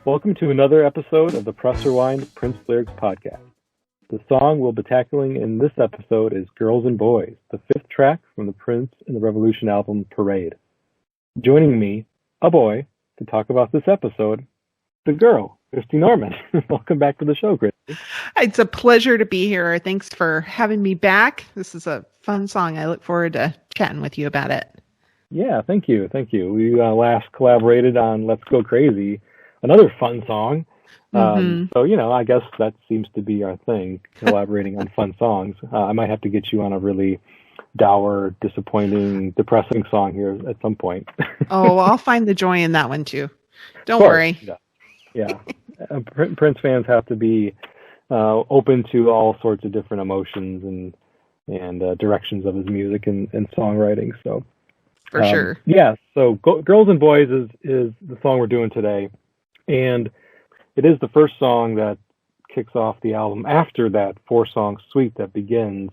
Welcome to another episode of the Press Rewind Prince Lyrics podcast. The song we'll be tackling in this episode is Girls and Boys, the fifth track from the Prince and the Revolution album Parade. Joining me, a boy, to talk about this episode, the girl, Christy Norman. Welcome back to the show, Christy. It's a pleasure to be here. Thanks for having me back. This is a fun song. I look forward to chatting with you about it. Yeah, thank you. We last collaborated on Let's Go Crazy, another fun song. So, I guess that seems to be our thing, collaborating on fun songs. I might have to get you on a really dour, disappointing, depressing song here at some point. Oh, I'll find the joy in that one too. Don't worry. Yeah. Prince fans have to be open to all sorts of different emotions and directions of his music and songwriting. So, for sure. Yeah. So, Girls and Boys is the song we're doing today. And it is the first song that kicks off the album after that 4-song suite that begins,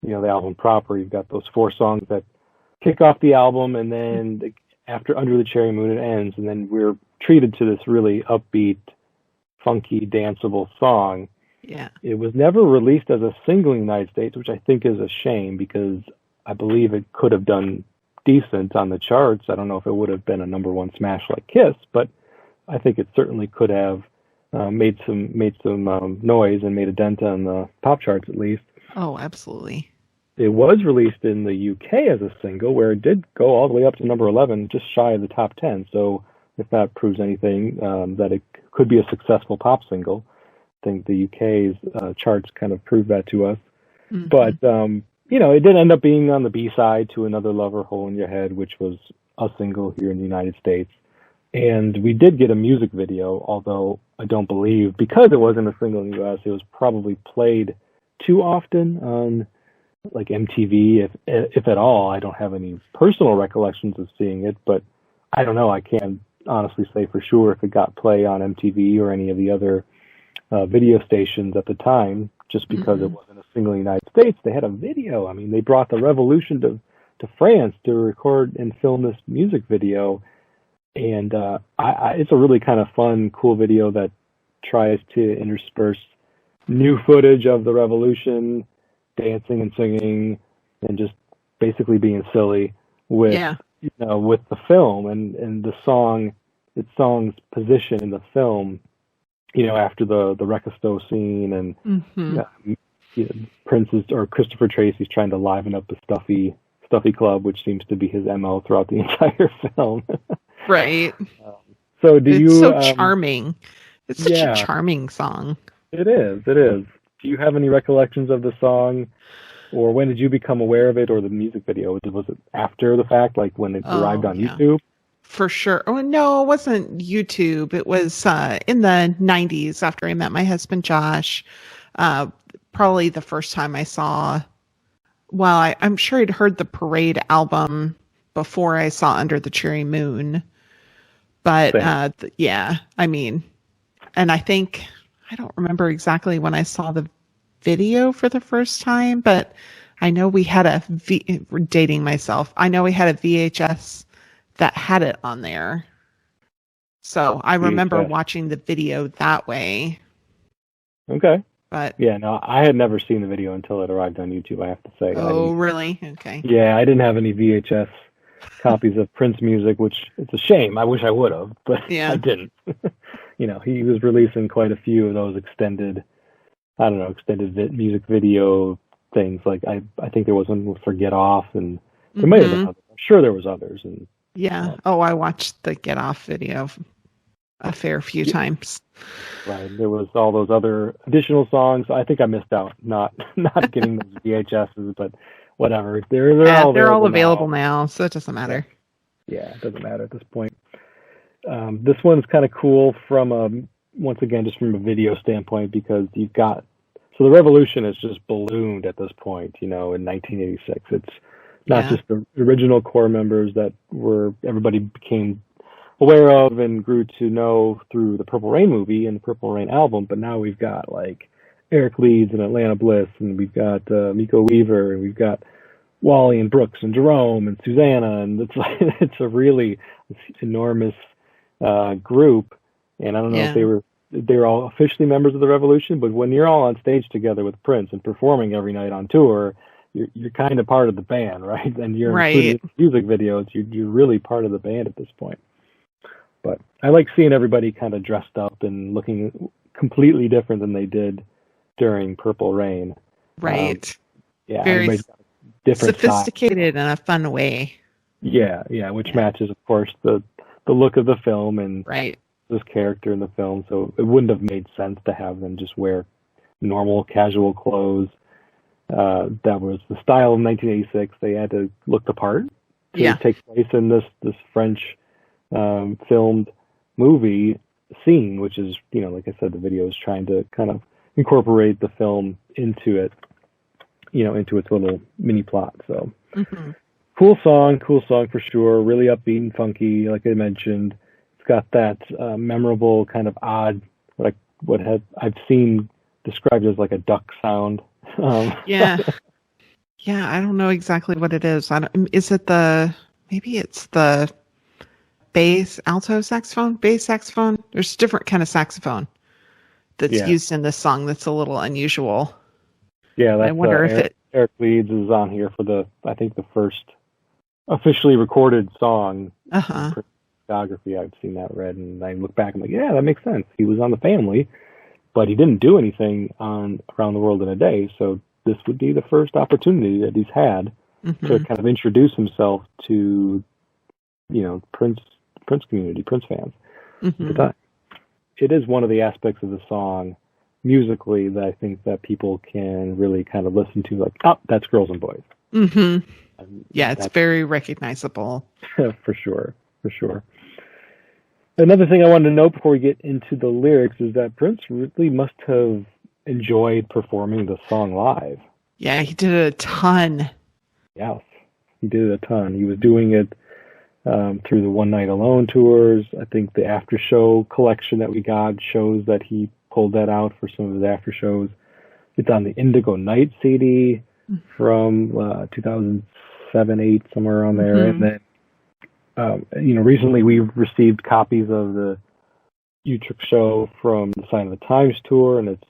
the album proper. You've got those 4 songs that kick off the album, and then after Under the Cherry Moon, it ends, and then we're treated to this really upbeat, funky, danceable song. Yeah. It was never released as a single in the United States, which I think is a shame because I believe it could have done decent on the charts. I don't know if it would have been a number 1 smash like Kiss, but I think it certainly could have made some noise and made a dent on the pop charts at least. Oh, absolutely. It was released in the UK as a single, where it did go all the way up to number 11, just shy of the top 10. So if that proves anything, that it could be a successful pop single. I think the UK's charts kind of proved that to us. Mm-hmm. But, it did end up being on the B-side to Another Lover, Hole in Your Head, which was a single here in the United States. And we did get a music video, although I don't believe, because it wasn't a single in the U.S., it was probably played too often on like MTV, if at all. I don't have any personal recollections of seeing it, but I don't know. I can't honestly say for sure if it got play on MTV or any of the other video stations at the time, just because it wasn't a single in the United States. They had a video. I mean, they brought the Revolution to France to record and film this music video. And it's a really kind of fun, cool video that tries to intersperse new footage of the Revolution, dancing and singing, and just basically being silly with with the film and the song's position in the film. After the Recasto scene and Prince's or Christopher Tracy's trying to liven up the stuffy club, which seems to be his MO throughout the entire film. Right. So it's so charming. It's such a charming song. It is. Do you have any recollections of the song, or when did you become aware of it, or the music video? Was it after the fact, like when it arrived on YouTube? For sure. Oh, no, it wasn't YouTube. It was in the 90s after I met my husband, Josh. Probably the first time I saw, I'm sure I'd heard the Parade album before I saw Under the Cherry Moon. But and I think, I don't remember exactly when I saw the video for the first time, but I know we had dating myself. I know we had a VHS that had it on there. So I remember watching the video that way. Okay. But I had never seen the video until it arrived on YouTube, I have to say. Oh, really? Okay. Yeah, I didn't have any VHS copies of Prince music, which it's a shame. I wish I would have, but I didn't. He was releasing quite a few of those extended music video things. Like I think there was one for Get Off, and there might have been others. I'm sure there was others. And I watched the Get Off video a fair few times. Right. There was all those other additional songs. I think I missed out not getting those VHSs, but whatever. They're all available now, so it doesn't matter. Yeah, it doesn't matter at this point. This one's kind of cool from once again, just from a video standpoint, because so the revolution has just ballooned at this point, in 1986. It's not just the original core members that everybody became aware of and grew to know through the Purple Rain movie and the Purple Rain album, but now we've got like Eric Leeds and Atlanta Bliss, and we've got Miko Weaver, and we've got Wally and Brooks and Jerome and Susanna, and it's a really enormous group. And I don't know if they were all officially members of the Revolution, but when you're all on stage together with Prince and performing every night on tour, you're kind of part of the band, right? And you're included in music videos. You're really part of the band at this point. But I like seeing everybody kind of dressed up and looking completely different than they did during Purple Rain. Right. Very different sophisticated in a fun way. Yeah, which matches, of course, the look of the film and this character in the film. So it wouldn't have made sense to have them just wear normal, casual clothes. That was the style of 1986. They had to look the part to take place in this French filmed movie scene, which is, like I said, the video is trying to kind of incorporate the film into it, into its little mini plot. So cool song for sure. Really upbeat and funky, like I mentioned. It's got that memorable kind of odd, I've seen described as like a duck sound. Yeah, I don't know exactly what it is. Maybe it's the bass saxophone. There's a different kind of saxophone that's used in this song that's a little unusual. Yeah, that's, I wonder if Eric Leeds is on here for the first officially recorded song. Discography. I've seen that read, and I look back and I'm like, yeah, that makes sense. He was on the Family, but he didn't do anything on Around the World in a Day. So this would be the first opportunity that he's had to kind of introduce himself to, Prince community, Prince fans at the time. It is one of the aspects of the song musically that I think that people can really kind of listen to, like, oh, that's Girls and Boys. Yeah, it's very recognizable. For sure. Another thing I wanted to note before we get into the lyrics is that Prince really must have enjoyed performing the song live. Yeah, he did it a ton. Yes, he did it a ton. He was doing it through the One Night Alone tours. I think the after show collection that we got shows that he pulled that out for some of his after shows. It's on the Indigo Night CD from 2007, 8, somewhere around there. And then, recently we've received copies of the Utrecht show from the Sign of the Times tour, and it's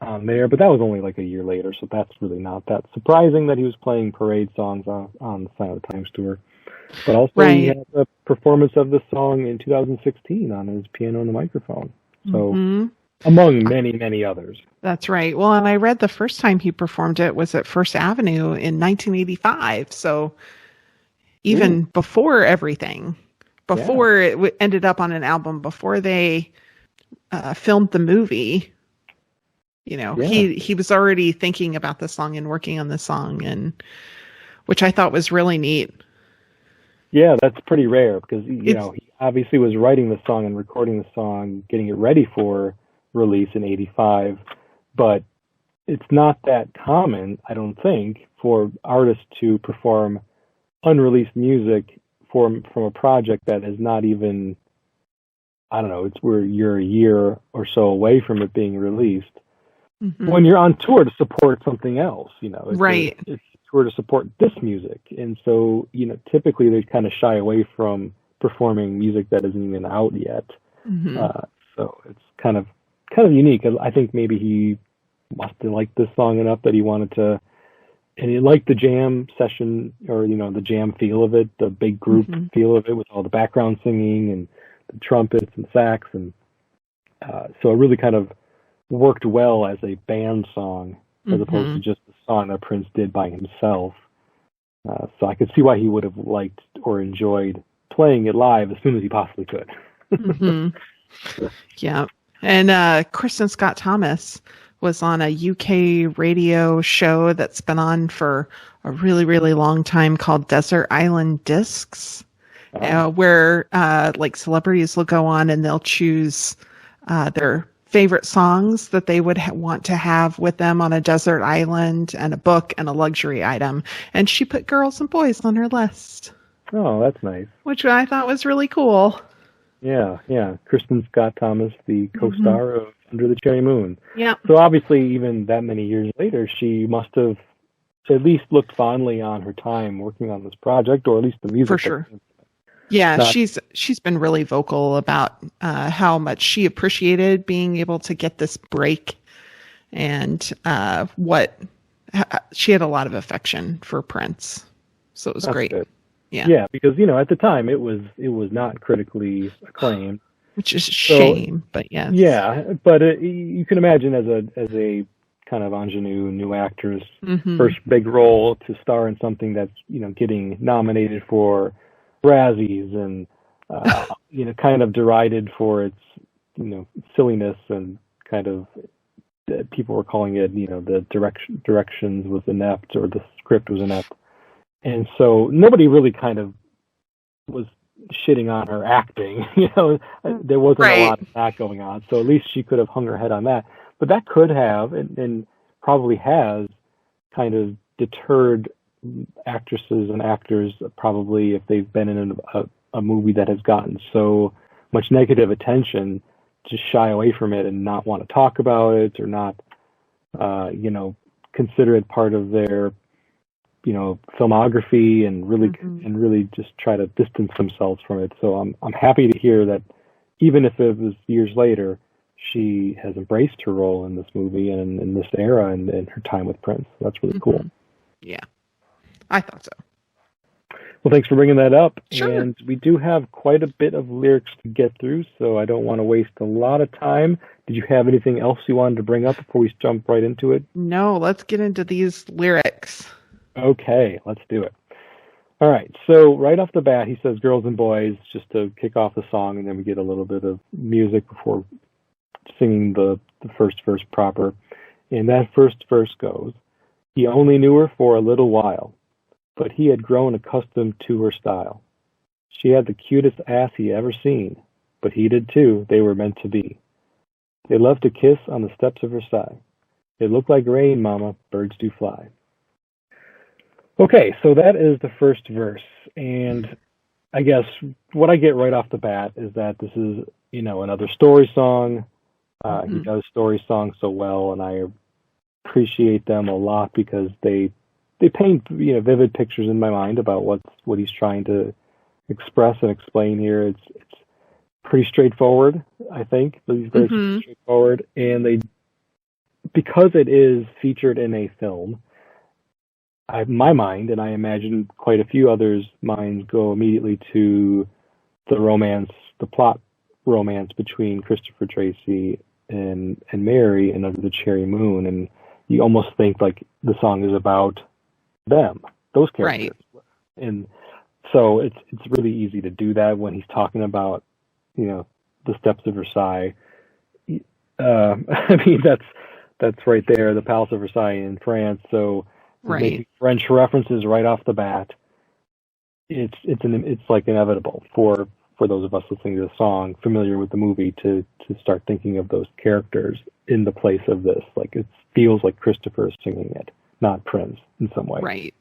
on there. But that was only like a year later, so that's really not that surprising that he was playing parade songs on the Sign of the Times tour. But also he had a performance of the song in 2016 on his piano and the microphone. So among many, many others. That's right. Well, and I read the first time he performed it was at First Avenue in 1985. So even before everything, before it ended up on an album, before they filmed the movie, he was already thinking about the song and working on the song, and which I thought was really neat. Yeah, that's pretty rare because, he obviously was writing the song and recording the song, getting it ready for release in 85, but it's not that common, I don't think, for artists to perform unreleased music from a project that is not even, I don't know, it's where you're a year or so away from it being released. When you're on tour to support something else, it's it's tour to support this music. And so, typically they kind of shy away from performing music that isn't even out yet. So it's kind of unique. I think maybe he must have liked this song enough that he wanted to, and he liked the jam session, or the jam feel of it, the big group feel of it with all the background singing and the trumpets and sax, and so it really kind of worked well as a band song as opposed to just a song that Prince did by himself. So I could see why he would have liked or enjoyed playing it live as soon as he possibly could. Yeah. And Kristin Scott Thomas was on a UK radio show that's been on for a really, really long time called Desert Island Discs, where like celebrities will go on and they'll choose their favorite songs that they would want to have with them on a desert island, and a book and a luxury item. And she put girls and boys on her list. Oh, that's nice. Which I thought was really cool. Yeah. Kristin Scott Thomas, the co-star of Under the Cherry Moon. Yeah. So obviously, even that many years later, she must have at least looked fondly on her time working on this project, or at least the music. For sure. Yeah, she's been really vocal about how much she appreciated being able to get this break, and she had a lot of affection for Prince, so it was great. Good. Yeah, because at the time it was not critically acclaimed, which is a shame. But yes. Yeah, but you can imagine as a kind of ingenue new actress, first big role to star in something that's getting nominated for Razzies and kind of derided for its silliness, and kind of people were calling it the directions was inept, or the script was inept, and so nobody really kind of was shitting on her acting. There wasn't a lot of that going on, so at least she could have hung her head on that. But that could have and probably has kind of deterred actresses and actors, probably, if they've been in a movie that has gotten so much negative attention, to shy away from it and not want to talk about it, or not consider it part of their filmography, and really just try to distance themselves from it. So I'm happy to hear that even if it was years later, she has embraced her role in this movie and in this era, and her time with Prince. That's really cool. Yeah. I thought so. Well, thanks for bringing that up. Sure. And we do have quite a bit of lyrics to get through, so I don't want to waste a lot of time. Did you have anything else you wanted to bring up before we jump right into it? No, let's get into these lyrics. Okay, let's do it. All right, so right off the bat, he says girls and boys, just to kick off the song, and then we get a little bit of music before singing the first verse proper. And that first verse goes, "He only knew her for a little while, but he had grown accustomed to her style. She had the cutest ass he ever seen, but he did too, they were meant to be. They loved to kiss on the steps of Versailles. It looked like rain, mama, birds do fly." Okay, so that is the first verse, and I guess what I get right off the bat is that this is, another story song. He does story songs so well, and I appreciate them a lot because they paint vivid pictures in my mind about what he's trying to express and explain here. It's pretty straightforward, I think. These verses are straightforward, and because it is featured in a film, my mind, and I imagine quite a few others' minds, go immediately to the plot romance between Christopher Tracy and Mary in Under the Cherry Moon, and you almost think like the song is about them, those characters. Right. And so it's really easy to do that when he's talking about, the steps of Versailles. I mean, that's right there, the Palace of Versailles in France. So making French references right off the bat, it's like inevitable for those of us listening to the song, familiar with the movie, to start thinking of those characters in the place of this. Like, it feels like Christopher is singing it, not Prince in some way. Right.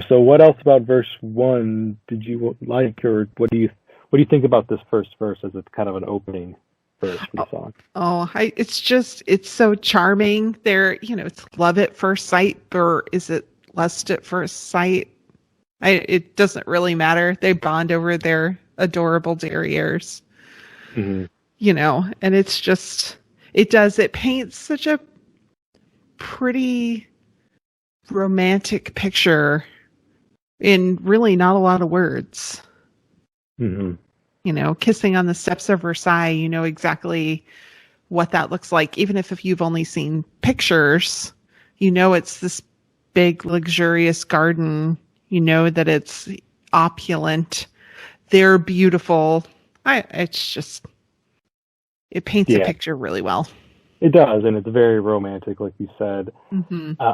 So what else about verse 1 did you like, or what do you think about this first verse as it's kind of an opening verse for the song? It's so charming. There, it's love at first sight, or is it lust at first sight? It doesn't really matter. They bond over their adorable derrieres. And it paints such a pretty romantic picture in really not a lot of words. Kissing on the steps of Versailles, you know exactly what that looks like. Even if you've only seen pictures, it's this big, luxurious garden. That it's opulent. They're beautiful. It paints a picture really well. It does, and it's very romantic, like you said.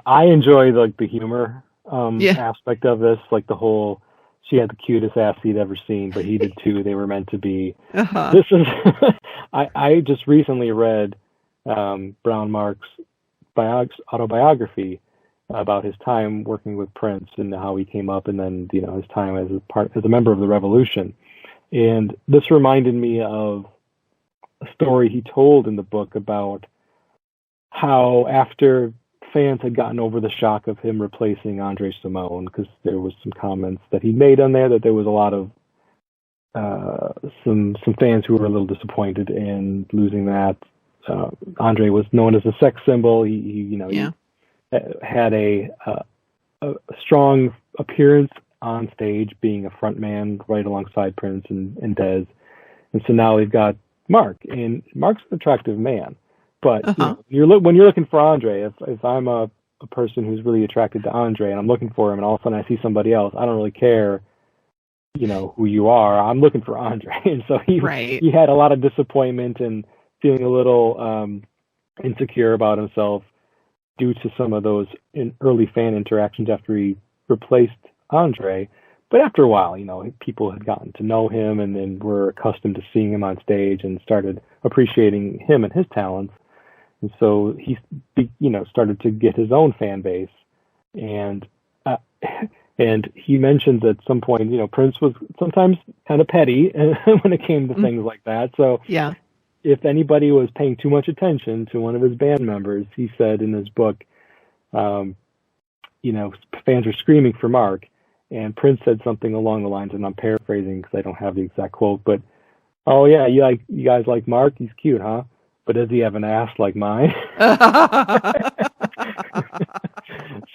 I enjoy the humor aspect of this, like the whole she had the cutest ass he'd ever seen, but he did too. They were meant to be. Uh-huh. This is I just recently read Brown Mark's autobiography about his time working with Prince and how he came up, and then his time as a member of the Revolution. And this reminded me of a story he told in the book about how after fans had gotten over the shock of him replacing Andre Simone, because there was some comments that he made on there that there was a lot of some fans who were a little disappointed in losing that. Andre was known as a sex symbol. He had a strong appearance on stage, being a front man right alongside Prince and Dez. And so now we've got Mark, and Mark's an attractive man. But when you're looking for Andre, if I'm a person who's really attracted to Andre and I'm looking for him, and all of a sudden I see somebody else, I don't really care, who you are. I'm looking for Andre, and so he had a lot of disappointment and feeling a little insecure about himself due to some of those early fan interactions after he replaced Andre. But after a while, people had gotten to know him and then were accustomed to seeing him on stage and started appreciating him and his talents. And so he, started to get his own fan base. And he mentioned at some point, Prince was sometimes kind of petty when it came to things like that. So if anybody was paying too much attention to one of his band members, he said in his book, fans were screaming for Mark. And Prince said something along the lines, and I'm paraphrasing because I don't have the exact quote, but, "Oh yeah, you guys like Mark? He's cute, huh? But does he have an ass like mine?"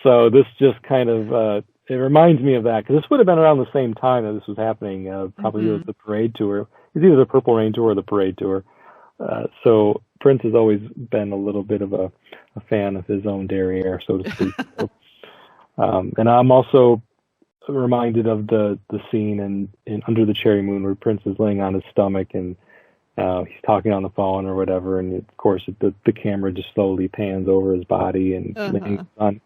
So this just kind of it reminds me of that, because this would have been around the same time that this was happening. Probably the Parade tour. It's either the Purple Rain tour or the Parade tour. So Prince has always been a little bit of a fan of his own derriere, so to speak. And I'm also reminded of the scene in Under the Cherry Moon where Prince is laying on his stomach and he's talking on the phone or whatever, and of course the camera just slowly pans over his body and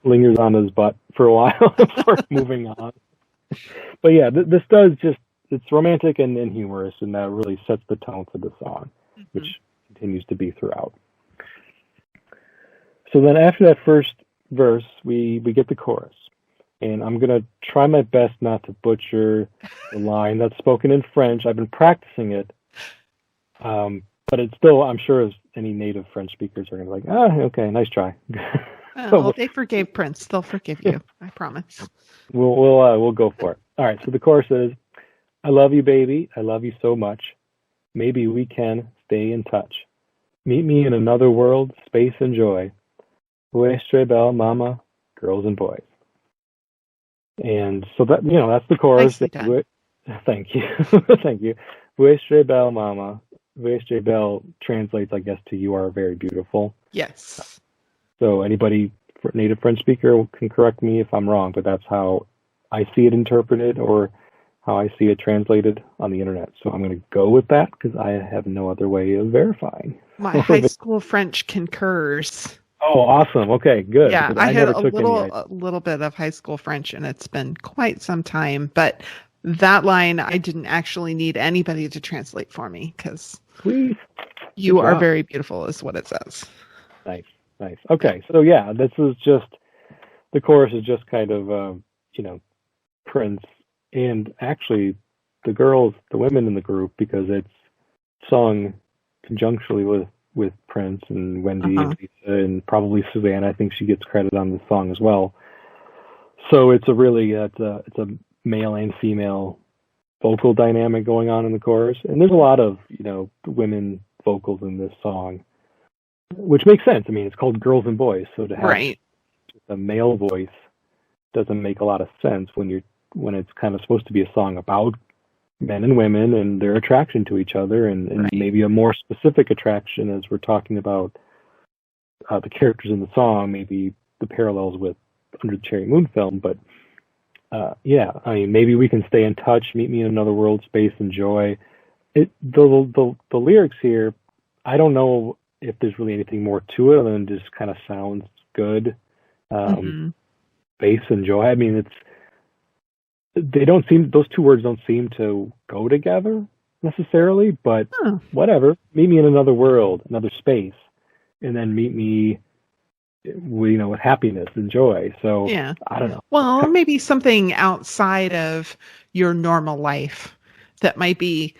lingers on his butt for a while before moving on. But yeah, this does it's romantic and humorous, and that really sets the tone for the song, which continues to be throughout. So then after that first verse, we get the chorus. And I'm going to try my best not to butcher the line that's spoken in French. I've been practicing it. But it's still, I'm sure, as any native French speakers are going to be like, okay, nice try. Well, they forgave Prince. They'll forgive you. I promise. We'll go for it. All right. So the chorus is, "I love you, baby. I love you so much. Maybe we can stay in touch. Meet me in another world, space and joy. Vous très belle, mama, girls and boys." And so that, that's the chorus. Thank you. Thank you. Vous très belle, mama. Vous très belle translates, I guess, to "you are very beautiful." Yes. So anybody, native French speaker, can correct me if I'm wrong, but that's how I see it interpreted, or how I see it translated on the internet. So I'm going to go with that because I have no other way of verifying. My high school French concurs. Oh, awesome. Okay, good. Yeah, I had a little bit of high school French, and it's been quite some time. But that line, I didn't actually need anybody to translate for me, because "you are very beautiful" is what it says. Nice. Okay, so yeah, this is just, the chorus is just kind of, Prince, and actually the women in the group, because it's sung conjunctually with Prince and Wendy and Lisa, and probably Suzanne. I think she gets credit on this song as well. So it's it's a male and female vocal dynamic going on in the chorus, and there's a lot of women vocals in this song, which makes sense. I mean, it's called Girls and Boys, so to have a male voice doesn't make a lot of sense when it's kind of supposed to be a song about men and women and their attraction to each other, and maybe a more specific attraction, as we're talking about the characters in the song, maybe the parallels with Under the Cherry Moon film. But I mean, maybe we can stay in touch, meet me in another world, space and joy. The lyrics here, I don't know if there's really anything more to it other than just kind of sounds good. Space and joy. I mean, those two words don't seem to go together necessarily, but whatever. Meet me in another world, another space, and then meet me, with happiness and joy. So Yeah. I don't know. Well, maybe something outside of your normal life that might be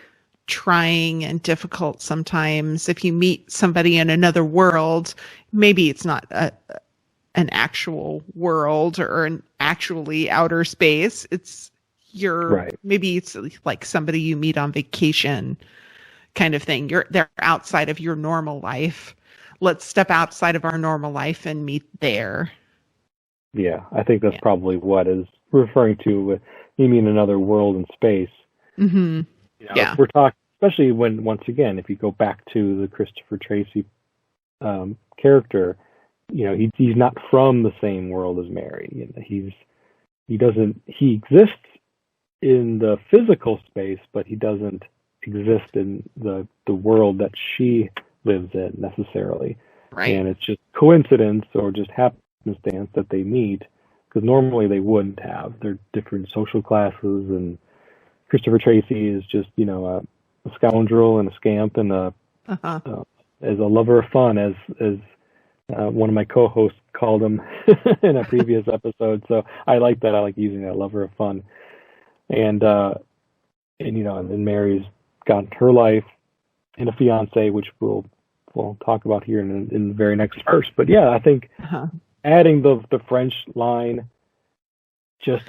trying and difficult sometimes. If you meet somebody in another world, maybe it's not an actual world or an actually outer space. It's maybe it's like somebody you meet on vacation kind of thing. They're outside of your normal life. Let's step outside of our normal life and meet there. Yeah, I think that's probably what is referring to with you mean another world and space. Mm-hmm. If we're talking, especially when, once again, if you go back to the Christopher Tracy character, he's not from the same world as Mary. He exists in the physical space, but he doesn't exist in the world that she lives in necessarily. Right. And it's just coincidence or just happenstance that they meet, because normally they wouldn't have. They're different social classes, and Christopher Tracy is just, a scoundrel and a scamp and as a lover of fun, as one of my co-hosts called him in a previous episode. So I like that. I like using that, lover of fun. And Mary's got her life and a fiance, which we'll talk about here in the very next verse. But yeah, I think adding the French line just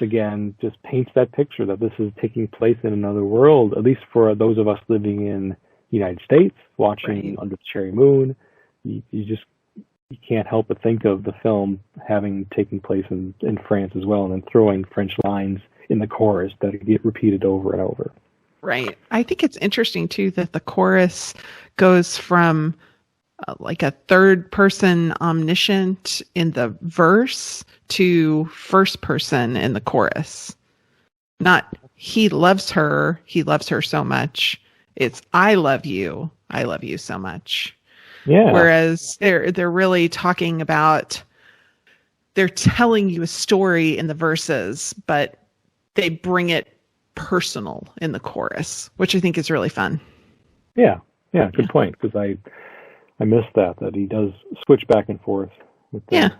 paints that picture that this is taking place in another world, at least for those of us living in the United States, watching Under the Cherry Moon. You can't help but think of the film having taken place in France as well, and then throwing French lines in the chorus that get repeated over and over. Right. I think it's interesting too that the chorus goes from like a third person omniscient in the verse to first person in the chorus. Not he loves her so much. It's I love you so much. Yeah. Whereas they're really talking about, they're telling you a story in the verses, but they bring it personal in the chorus, which I think is really fun. Yeah, good point, because I missed that he does switch back and forth with the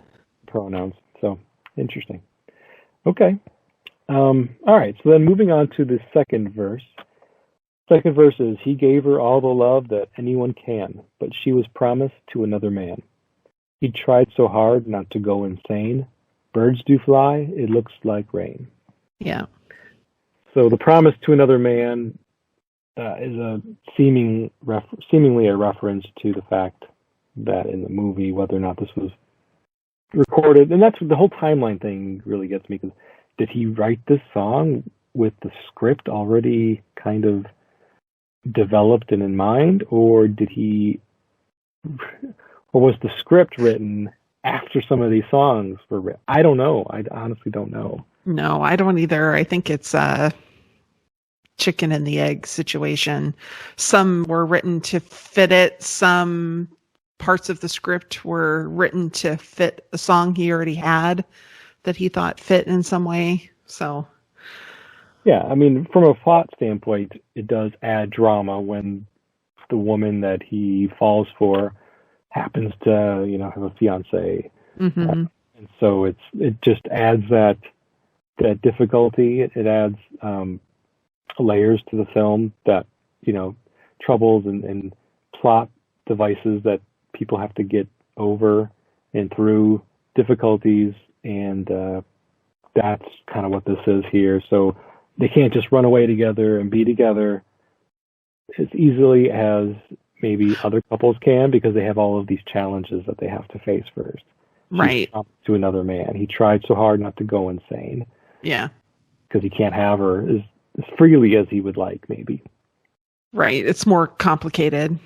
pronouns. So interesting. Okay. All right. So then moving on to the second verse. Second verse is, he gave her all the love that anyone can, but she was promised to another man. He tried so hard not to go insane. Birds do fly. It looks like rain. Yeah. So the promise to another man is a seemingly a reference to the fact that in the movie, whether or not this was recorded, and that's the whole timeline thing really gets me, because did he write this song with the script already kind of developed and in mind, or was the script written after some of these songs were written? I don't know. I honestly don't know. No, I don't either. I think it's a chicken and the egg situation. Some were written to fit it. Some parts of the script were written to fit a song he already had that he thought fit in some way. So, yeah, I mean, from a plot standpoint, it does add drama when the woman that he falls for happens to, have a fiance. Mm-hmm. And so it just adds that difficulty. It adds layers to the film, that troubles and plot devices that people have to get over and through, difficulties, and that's kind of what this is here. So they can't just run away together and be together as easily as maybe other couples can, because they have all of these challenges that they have to face first. Right. To another man. He tried so hard not to go insane. Yeah. Because he can't have her as freely as he would like, maybe. Right. It's more complicated.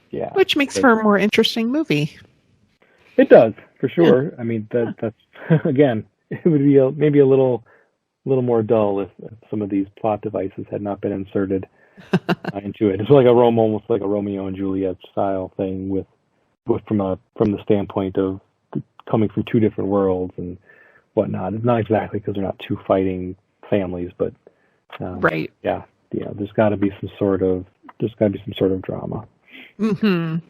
Yeah. Which makes for a more interesting movie. It does, for sure. Yeah. I mean, that's again, it would be maybe a little more dull if some of these plot devices had not been inserted into it. It's like almost like a Romeo and Juliet style thing with from the standpoint of coming from two different worlds and whatnot. It's not exactly because they're not two fighting families, but right. Yeah, there's got to be some sort of drama. Mm-hmm.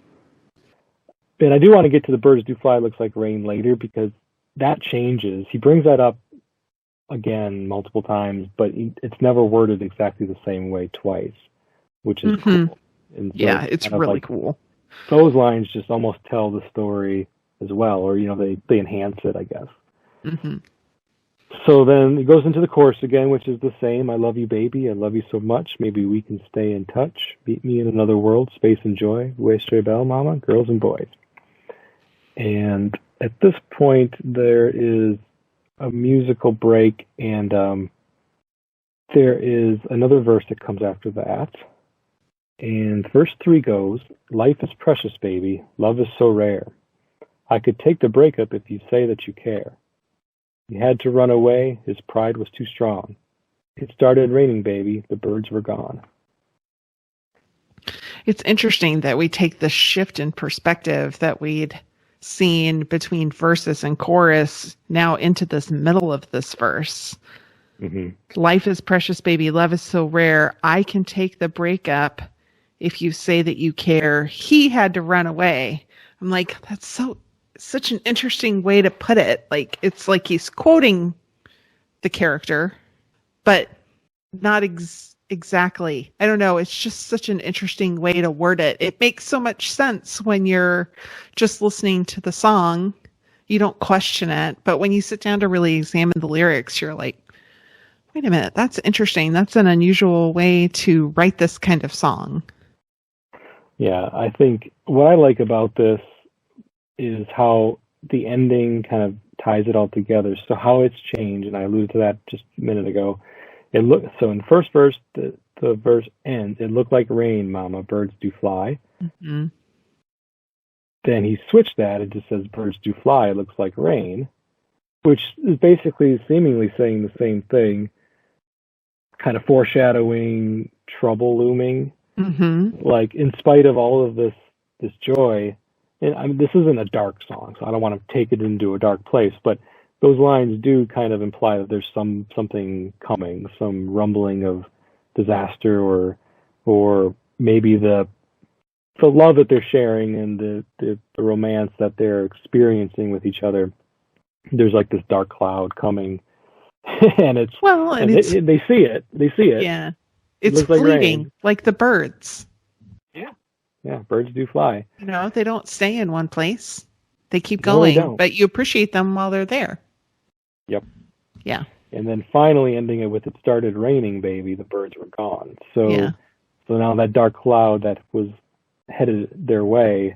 And I do want to get to the birds do fly looks like rain later, because that changes. He brings that up again multiple times, but it's never worded exactly the same way twice, which is cool. And so yeah, it's really cool. Those lines just almost tell the story as well, or they enhance it, I guess. Mm-hmm. So then it goes into the chorus again, which is the same. I love you, baby. I love you so much. Maybe we can stay in touch. Meet me in another world, space and joy. Stray bell, mama, girls and boys. And at this point, there is a musical break, and there is another verse that comes after that. And verse 3 goes, life is precious, baby. Love is so rare. I could take the breakup if you say that you care. He had to run away. His pride was too strong. It started raining, baby. The birds were gone. It's interesting that we take the shift in perspective that we'd seen between verses and chorus now into this middle of this verse. Mm-hmm. Life is precious, baby. Love is so rare. I can take the breakup if you say that you care. He had to run away. I'm like, that's such an interesting way to put it. Like, it's like he's quoting the character, but not exactly. I don't know. It's just such an interesting way to word it. It makes so much sense when you're just listening to the song. You don't question it. But when you sit down to really examine the lyrics, you're like, wait a minute, that's interesting. That's an unusual way to write this kind of song. Yeah, I think what I like about this is how the ending kind of ties it all together. So how it's changed, and I alluded to that just a minute ago. So in the first verse, the verse ends, it looked like rain, mama, birds do fly. Mm-hmm. Then he switched that, it just says birds do fly, it looks like rain, which is basically seemingly saying the same thing, kind of foreshadowing trouble looming. Mm-hmm. Like, in spite of all of this joy, and I mean, this isn't a dark song, so I don't want to take it into a dark place, but those lines do kind of imply that there's something coming, some rumbling of disaster, or maybe the love that they're sharing and the romance that they're experiencing with each other. There's like this dark cloud coming, and they see it. Yeah, it's fleeting, like the birds. Yeah, birds do fly. They don't stay in one place. They keep going, but you appreciate them while they're there. Yep. Yeah. And then finally ending it with, it started raining, baby, the birds were gone. So now that dark cloud that was headed their way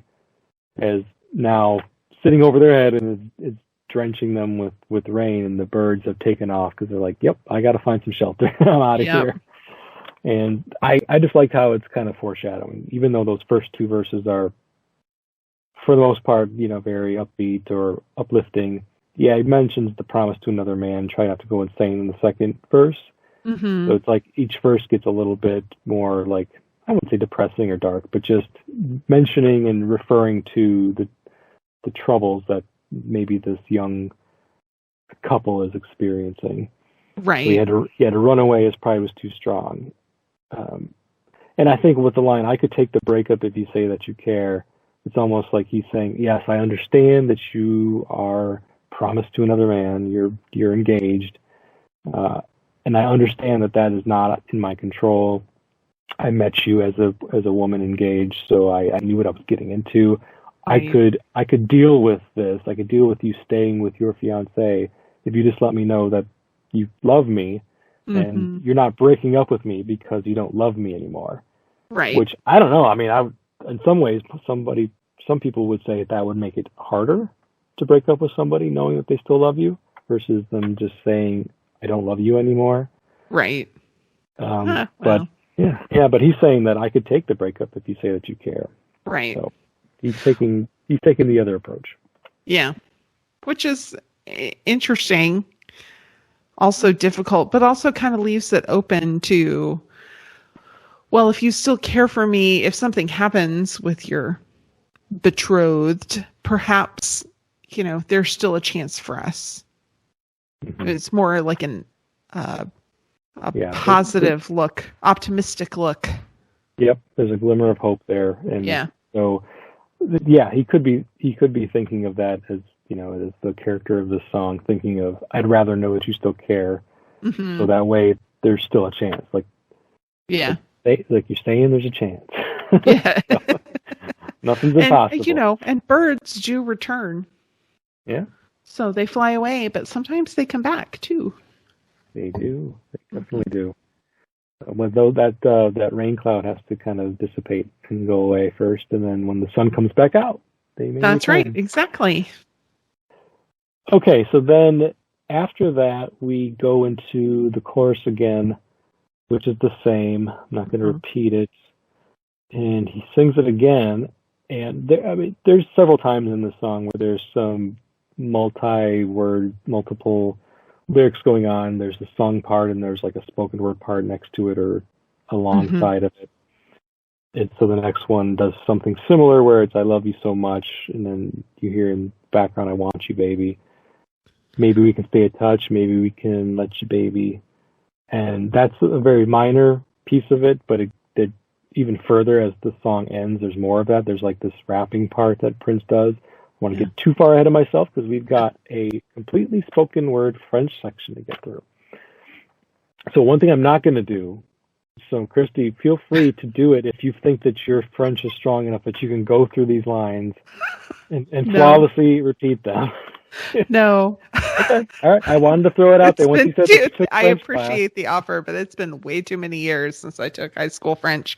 is now sitting over their head and is drenching them with rain, and the birds have taken off because they're like, yep, I got to find some shelter. I'm out of here. And I just liked how it's kind of foreshadowing, even though those first two verses are, for the most part, very upbeat or uplifting. Yeah, he mentions the promise to another man, try not to go insane in the second verse. Mm-hmm. So it's like each verse gets a little bit more, like, I wouldn't say depressing or dark, but just mentioning and referring to the troubles that maybe this young couple is experiencing. Right. So he had to run away, his pride was too strong. And I think with the line, I could take the breakup if you say that you care, it's almost like he's saying, yes, I understand that you are promised to another man, you're engaged, and I understand that is not in my control. I met you as a woman engaged, so I knew what I was getting into. Right. I could deal with this. I could deal with you staying with your fiance if you just let me know that you love me, mm-hmm. and you're not breaking up with me because you don't love me anymore. Right. Which, I don't know. I mean, in some ways, some people would say that would make it harder to break up with somebody knowing that they still love you versus them just saying, I don't love you anymore. Right. But but he's saying that I could take the breakup if you say that you care. Right. So he's taking the other approach. Yeah. Which is interesting, also difficult, but also kind of leaves it open to, well, if you still care for me, if something happens with your betrothed, perhaps, there's still a chance for us. Mm-hmm. It's more like A Yeah, positive look, optimistic look. Yep, there's a glimmer of hope there, and Yeah. so yeah, he could be thinking of that as as the character of this song, thinking of I'd rather know that you still care, Mm-hmm. so that way there's still a chance. Yeah. Like you're saying, there's a chance. Yeah. So, nothing's impossible. And birds do return. Yeah, So they fly away, but sometimes they come back too. they do. They definitely do. But though that rain cloud has to kind of dissipate and go away first, and then when the sun comes back out, they may That's return. right, exactly. Okay, so then after that we go into the chorus again, which is the same. I'm not going to repeat it. And he sings it again, and there's several times in the song where there's some multiple lyrics going on. There's the song part, and there's like a spoken word part next to it or alongside of it. And so the next one does something similar where it's I love you so much, and then you hear in the background I want you, baby. Maybe we can stay in touch. Maybe we can let you, baby. And that's a very minor piece of it, but it even further as the song ends, there's more of that. There's like this rapping part that Prince does. I want to get too far ahead of myself because we've got a completely spoken word French section to get through. So one thing I'm not going to do, so Christy, feel free to do it if you think that your French is strong enough that you can go through these lines and flawlessly repeat them. No. Okay. All right. I wanted to throw it out there. Once you said I appreciate the offer, but it's been way too many years since I took high school French,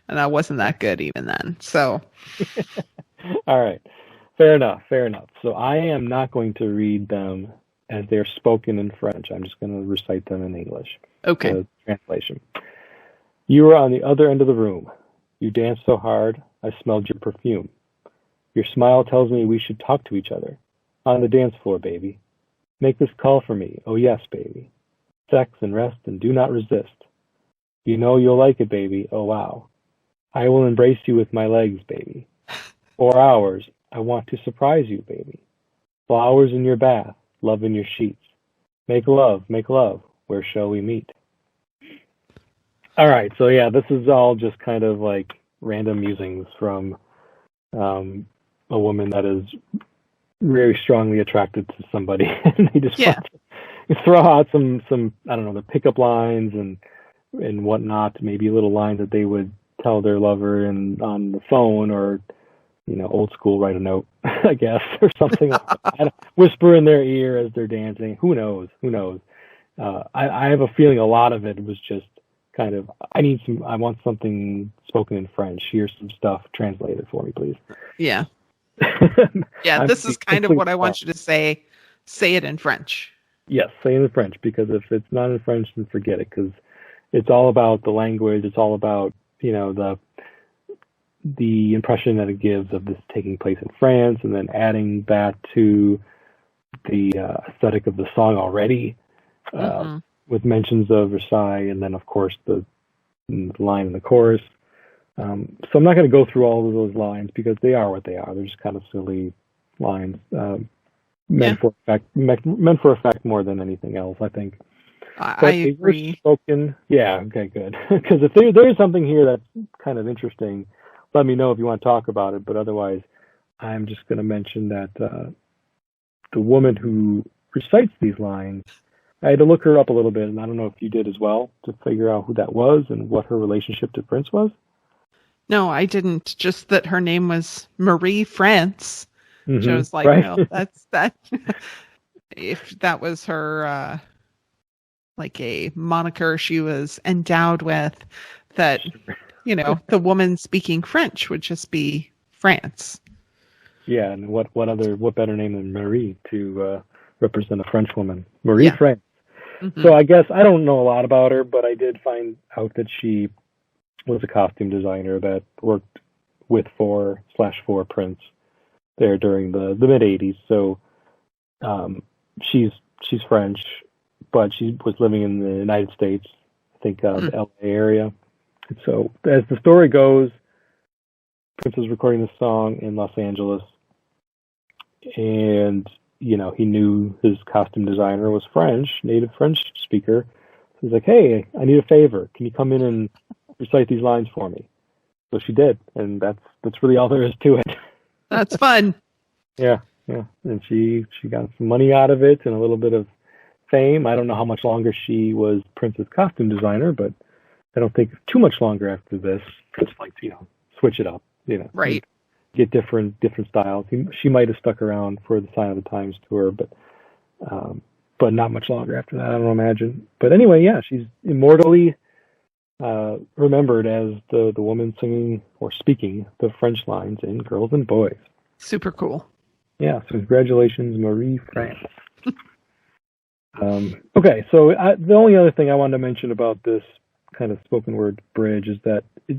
and I wasn't that good even then. So. All right. Fair enough. So I am not going to read them as they're spoken in French. I'm just going to recite them in English. Okay. The translation. You were on the other end of the room. You danced so hard, I smelled your perfume. Your smile tells me we should talk to each other. On the dance floor, baby. Make this call for me. Oh, yes, baby. Sex and rest and do not resist. You know you'll like it, baby. Oh, wow. I will embrace you with my legs, baby. 4 hours. I want to surprise you, baby. Flowers in your bath. Love in your sheets. Make love. Where shall we meet? All right. So, yeah, this is all just kind of like random musings from a woman that is very strongly attracted to somebody, and they just want to throw out some I don't know, the pickup lines and whatnot, maybe little lines that they would tell their lover and on the phone, or old school, write a note, I guess, or something like that. Whisper in their ear as they're dancing. Who knows? I have a feeling a lot of it was just kind of I want something spoken in French. Here's some stuff translated for me, please. Yeah. Yeah, this is kind of what I want you to say. Say it in French. Yes, say it in French, because if it's not in French, then forget it, because it's all about the language. It's all about, the impression that it gives of this taking place in France, and then adding that to the aesthetic of the song already, with mentions of Versailles, and then, of course, the line in the chorus. So I'm not going to go through all of those lines because they are what they are. They're just kind of silly lines, meant for effect more than anything else, I think. I agree. Spoken, yeah, okay, good. Because if there is something here that's kind of interesting, let me know if you want to talk about it. But otherwise, I'm just going to mention that the woman who recites these lines, I had to look her up a little bit, and I don't know if you did as well, to figure out who that was and what her relationship to Prince was. No, I didn't. Just that her name was Marie France. Which I was like, right? no, that's that. If that was her, like a moniker she was endowed with, that, the woman speaking French would just be France. Yeah, and what better name than Marie to represent a French woman? Marie France. So I guess I don't know a lot about her, but I did find out that she was a costume designer that worked with for Prince there during the mid 80s. So she's French, but she was living in the United States, I think the LA area. And so as the story goes, Prince was recording the song in Los Angeles, and he knew his costume designer was French, native French speaker. So She's like, "Hey, I need a favor. Can you come in and recite these lines for me?" So she did, and that's really all there is to it. That's fun. Yeah, and she got some money out of it and a little bit of fame. I don't know how much longer she was Prince's costume designer, but I don't think too much longer after this. Prince liked to, switch it up, Right. get different styles. She might have stuck around for the Sign of the Times tour, but not much longer after that, I don't imagine. But anyway, yeah, she's immortally remembered as the woman singing or speaking the French lines in Girls and Boys. Super cool. Yeah, so congratulations, Marie France. Okay, so the only other thing I wanted to mention about this kind of spoken word bridge is that it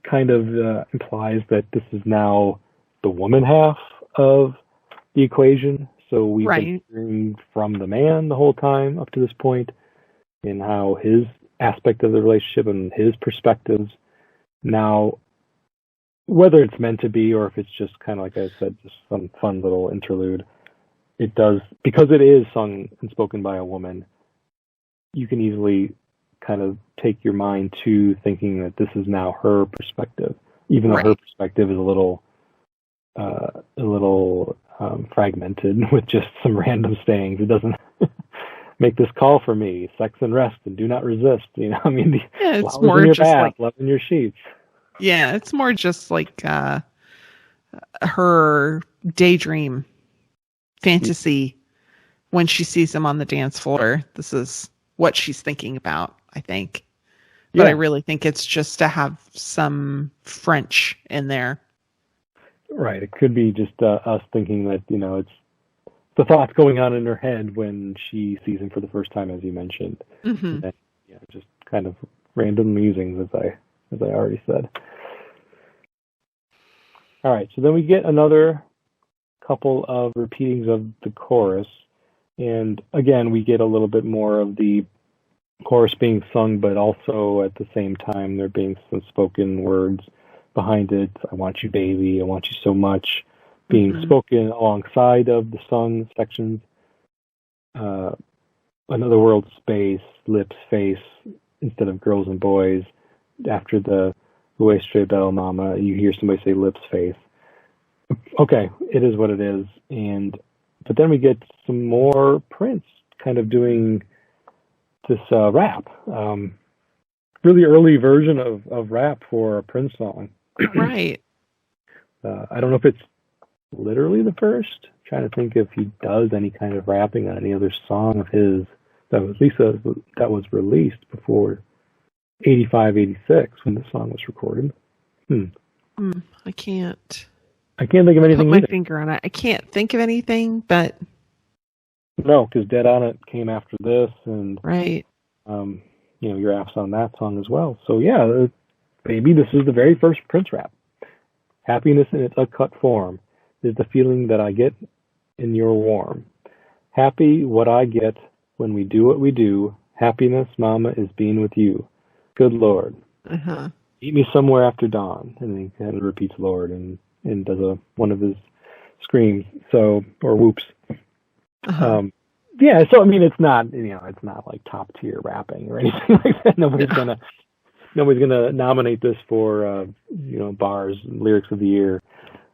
kind of implies that this is now the woman half of the equation. So we've been hearing from the man the whole time up to this point, and how his aspect of the relationship and his perspectives. Now, whether it's meant to be or if it's just kind of, like I said, just some fun little interlude, it does, because it is sung and spoken by a woman, you can easily kind of take your mind to thinking that this is now her perspective, even though her perspective is a little fragmented with just some random sayings. It doesn't make this call for me, sex and rest, and do not resist. It's more in just your bath, like love in your sheets. Yeah, it's more just like her daydream fantasy when she sees him on the dance floor. This is what she's thinking about, I think. But I really think it's just to have some French in there. Right. It could be just us thinking that, it's the thoughts going on in her head when she sees him for the first time, as you mentioned. Mm-hmm. And then, just kind of random musings, as I already said. All right. So then we get another couple of repeatings of the chorus. And again, we get a little bit more of the chorus being sung, but also at the same time there being some spoken words behind it. I want you, baby. I want you so much. Being spoken alongside of the sung sections. Another world, space, lips, face, instead of girls and boys. After the Ouestre Belle Mama, you hear somebody say lips, face. Okay, it is what it is. But then we get some more Prince kind of doing this rap. Really early version of rap for a Prince song. Right. I don't know if it's literally the first. I'm trying to think if he does any kind of rapping on any other song of his that was released before 85, 86 when the song was recorded. I can't think of anything. Put my finger on it. I can't think of anything, but no, because Dead on It came after this, and right. Your app's on that song as well. So yeah, maybe this is the very first Prince rap. Happiness in its uncut form is the feeling that I get in your warm. Happy what I get when we do what we do. Happiness, mama, is being with you. Good Lord. Meet me somewhere after dawn. And then he kind of repeats Lord and does one of his screams, or whoops. Yeah, so it's not like top tier rapping or anything like that. Nobody's gonna nominate this for bars and lyrics of the year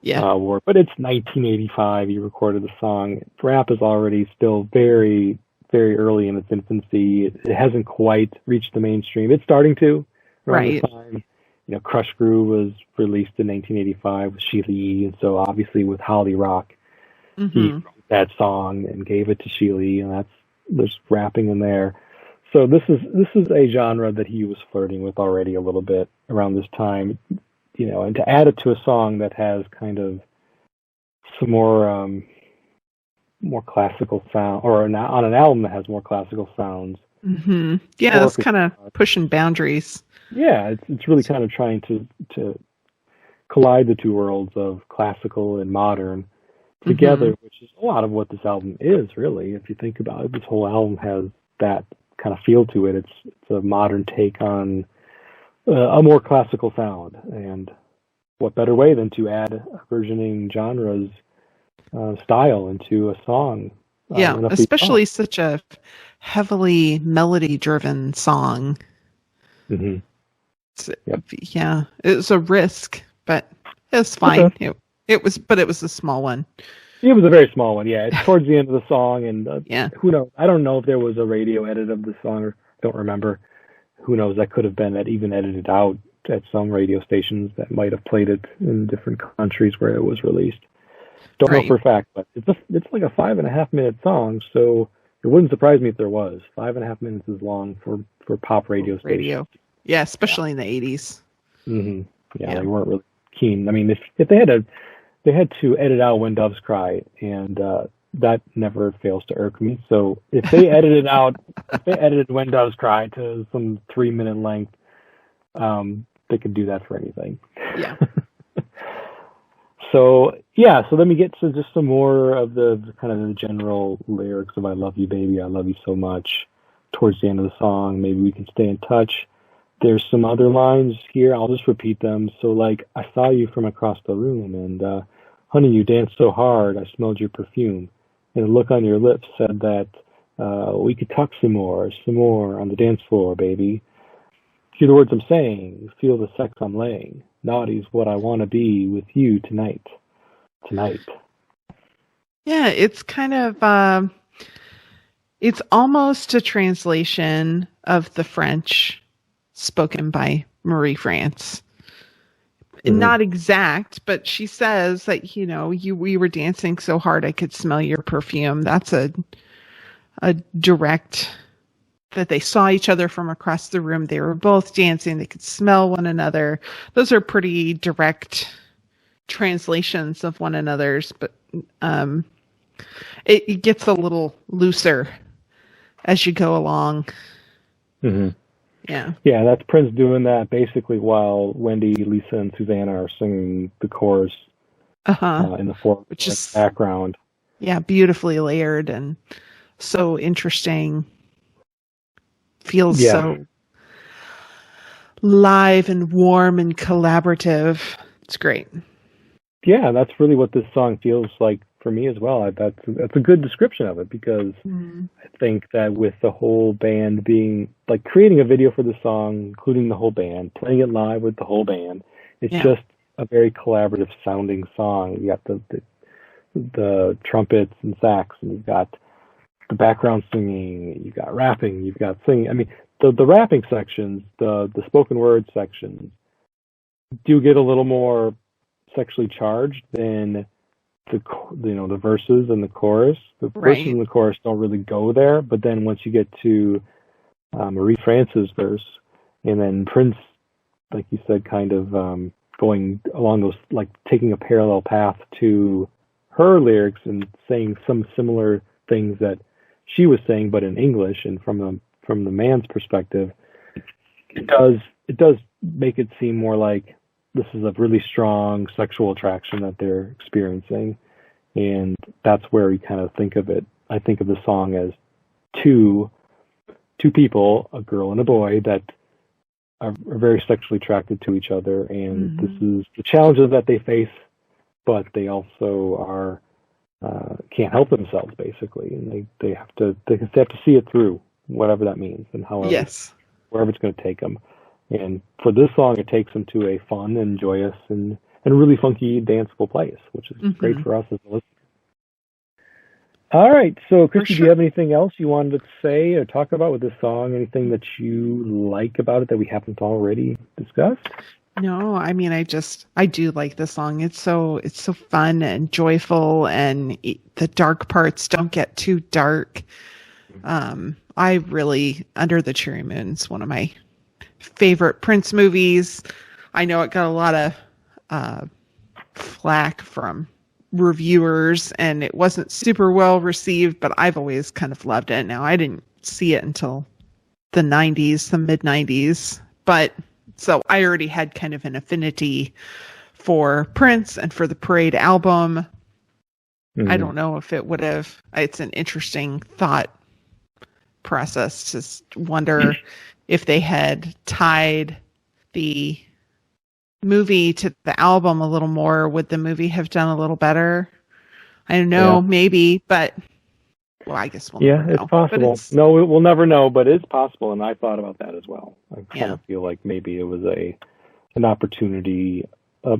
award. But it's 1985. You recorded the song. Rap is already still very, very early in its infancy. It hasn't quite reached the mainstream. It's starting to around this time. Crush Groove was released in 1985 with Sheila E. And so obviously with Holly Rock, he wrote that song and gave it to Sheila E. And there's rapping in there. So this is a genre that he was flirting with already a little bit around this time, and to add it to a song that has kind of some more classical sound, or on an album that has more classical sounds. Yeah, it's kind of pushing boundaries. Yeah, it's really kind of trying to collide the two worlds of classical and modern together, which is a lot of what this album is, really. If you think about it, this whole album has that kind of feel to it. It's a modern take on a more classical sound, and what better way than to add a versioning genre's style into a song Yeah, an upbeat song. especially such a heavily melody-driven song. Mm-hmm. Yep. Yeah, it was a risk, but it was It's fine. But it was a small one. It was a very small one. Yeah, it's towards the end of the song, and Yeah, who knows? I don't know if there was a radio edit of the song, or don't remember. Who knows? That could have been that even edited out at some radio stations that might have played it in different countries where it was released. Don't know right. for a fact, but it's like a 5.5 minute song, so it wouldn't surprise me if there was. 5.5 minutes is long for pop radio stations. Yeah, especially in the 80s. Hmm. Yeah, Yeah. they weren't really keen. I mean, if they had to edit out When Doves Cry, and that never fails to irk me. So if they edited When Doves Cry to some 3 minute length, they could do that for anything. Yeah. So yeah, so let me get to just some more of the kind of the general lyrics of "I love you, baby, I love you so much." Towards the end of the song, maybe we can stay in touch. There's some other lines here. I'll just repeat them. So like, I saw you from across the room, and honey, you danced so hard, I smelled your perfume, and the look on your lips said that we could talk some more on the dance floor, baby. Hear the words I'm saying, feel the sex I'm laying. Naughty's what I want to be with you tonight. Yeah, it's kind of it's almost a translation of the French spoken by Marie France. Mm-hmm. Not exact, but she says that, we were dancing so hard I could smell your perfume. That's a direct, that they saw each other from across the room. They were both dancing. They could smell one another. Those are pretty direct translations of one another's, but it gets a little looser as you go along. Mm-hmm. Yeah. Yeah, that's Prince doing that basically while Wendy, Lisa, and Susanna are singing the chorus in the which is background. Yeah, beautifully layered and so interesting. Feels so live and warm and collaborative. It's great. Yeah, that's really what this song feels like for me as well. That's a good description of it, because I think that with the whole band being like creating a video for the song, including the whole band, playing it live with the whole band, it's just a very collaborative sounding song. You got the trumpets and sax, and you've got the background singing, you've got rapping, you've got singing. I mean, the rapping sections, the spoken word sections do get a little more sexually charged than the verses and the chorus. The verses and the chorus don't really go there, but then once you get to Marie France's verse, and then Prince, like you said, kind of going along those, like taking a parallel path to her lyrics and saying some similar things that she was saying, but in English and from the man's perspective, it does make it seem more like this is a really strong sexual attraction that they're experiencing. And that's where we kind of think of it. I think of the song as two people, a girl and a boy, that are very sexually attracted to each other. And this is the challenges that they face, but they also are can't help themselves, basically. And they have to see it through, whatever that means, and however, wherever it's going to take them. And for this song, it takes them to a fun and joyous and really funky, danceable place, which is great for us as a listener. All right. So, Christy, do you have anything else you wanted to say or talk about with this song? Anything that you like about it that we haven't already discussed? No, I mean, I do like the song. It's so fun and joyful, and the dark parts don't get too dark. I really, Under the Cherry Moon's one of my favorite Prince movies. I know it got a lot of flack from reviewers, and it wasn't super well received, but I've always kind of loved it. Now, I didn't see it until the mid 90s, but so I already had kind of an affinity for Prince and for the Parade album. I don't know if it would have, it's an interesting thought process to wonder if they had tied the movie to the album a little more, would the movie have done a little better? I don't know, maybe, but Well, I guess we'll Yeah, never know. it's possible. No, we'll never know, but it's possible, and I thought about that as well. I kind of feel like maybe it was an opportunity,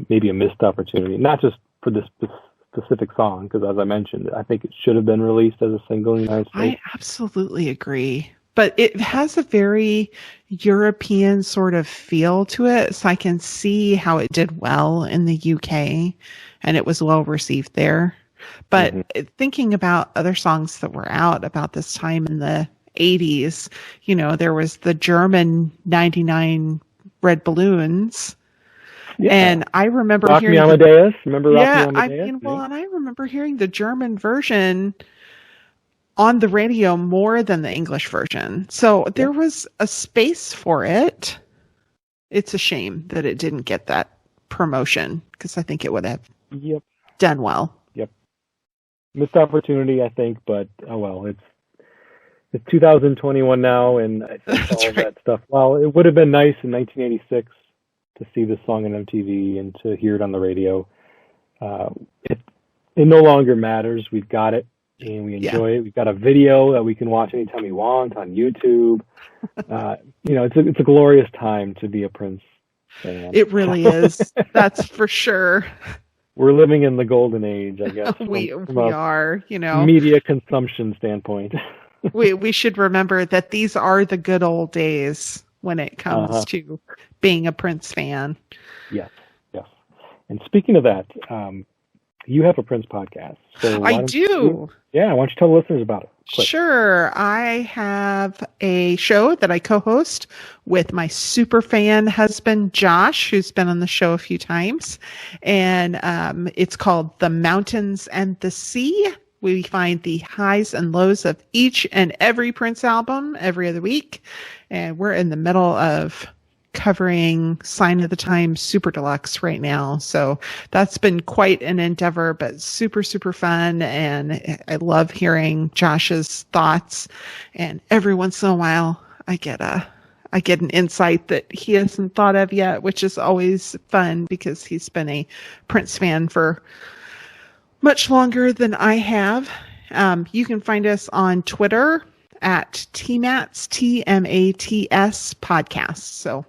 maybe a missed opportunity, not just for this specific song, because as I mentioned, I think it should have been released as a single in the United States. I absolutely agree. But it has a very European sort of feel to it, so I can see how it did well in the UK, and it was well received there. But thinking about other songs that were out about this time in the 80s, there was the German 99 Red Balloons. Yeah. And I remember Rock hearing Me Amadeus. Remember Rock Me Amadeus? And I remember hearing the German version on the radio more than the English version. So there was a space for it. It's a shame that it didn't get that promotion, because I think it would have done well. Yep. Missed opportunity, I think, but oh well, it's 2021 now, and I think all that stuff. Well, it would have been nice in 1986 to see this song on MTV and to hear it on the radio. It no longer matters. We've got it, and we enjoy it. We've got a video that we can watch anytime we want on YouTube. It's a glorious time to be a Prince fan. It really is. That's for sure. We're living in the golden age, I guess. we are, media consumption standpoint. we should remember that these are the good old days when it comes to being a Prince fan. Yes. And speaking of that, you have a Prince podcast. So I do. Why don't you tell the listeners about it? Quick. Sure. I have a show that I co-host with my super fan husband, Josh, who's been on the show a few times. And it's called The Mountains and the Sea. We find the highs and lows of each and every Prince album every other week. And we're in the middle of covering Sign of the Times Super Deluxe right now. So that's been quite an endeavor, but super, super fun. And I love hearing Josh's thoughts. And every once in a while, I get an insight that he hasn't thought of yet, which is always fun because he's been a Prince fan for much longer than I have. You can find us on Twitter at TMATS, TMATS podcast. So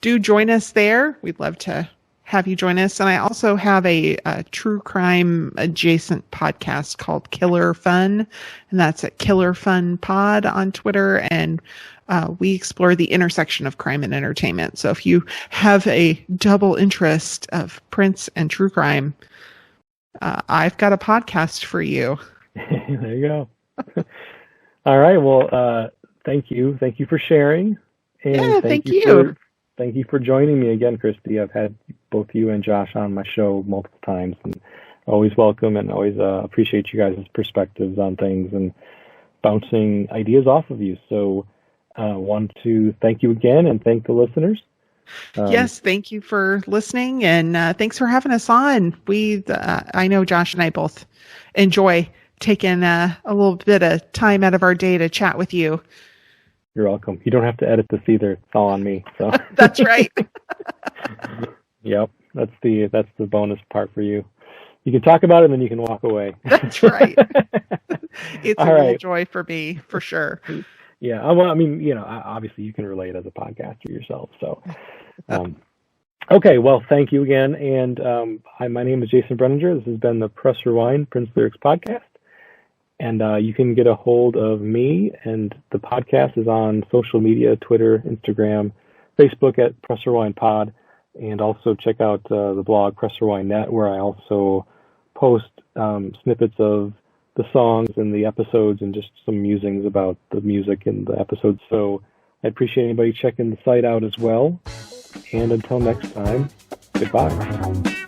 do join us there. We'd love to have you join us. And I also have a true crime adjacent podcast called Killer Fun. And that's at Killer Fun Pod on Twitter. And we explore the intersection of crime and entertainment. So if you have a double interest of Prince and true crime, I've got a podcast for you. There you go. All right. Well, thank you. Thank you for sharing. And thank you. Thank you for joining me again, Christy. I've had both you and Josh on my show multiple times, and always welcome and always appreciate you guys' perspectives on things and bouncing ideas off of you. So want to thank you again and thank the listeners. Yes, thank you for listening, and thanks for having us on. I know Josh and I both enjoy taking a little bit of time out of our day to chat with you. You're welcome. You don't have to edit this either. It's all on me. So That's right. Yep, that's the bonus part for you. You can talk about it and then you can walk away. That's right. It's a real joy for me, for sure. Yeah, well, I mean, obviously you can relate as a podcaster yourself. So, okay, well, thank you again. And my name is Jason Brenninger. This has been the Press Rewind Prince Lyrics podcast. And you can get a hold of me, and the podcast is on social media, Twitter, Instagram, Facebook at Press Rewind Pod, and also check out the blog Press Rewind Net, where I also post snippets of the songs and the episodes and just some musings about the music in the episodes. So I appreciate anybody checking the site out as well. And until next time, goodbye.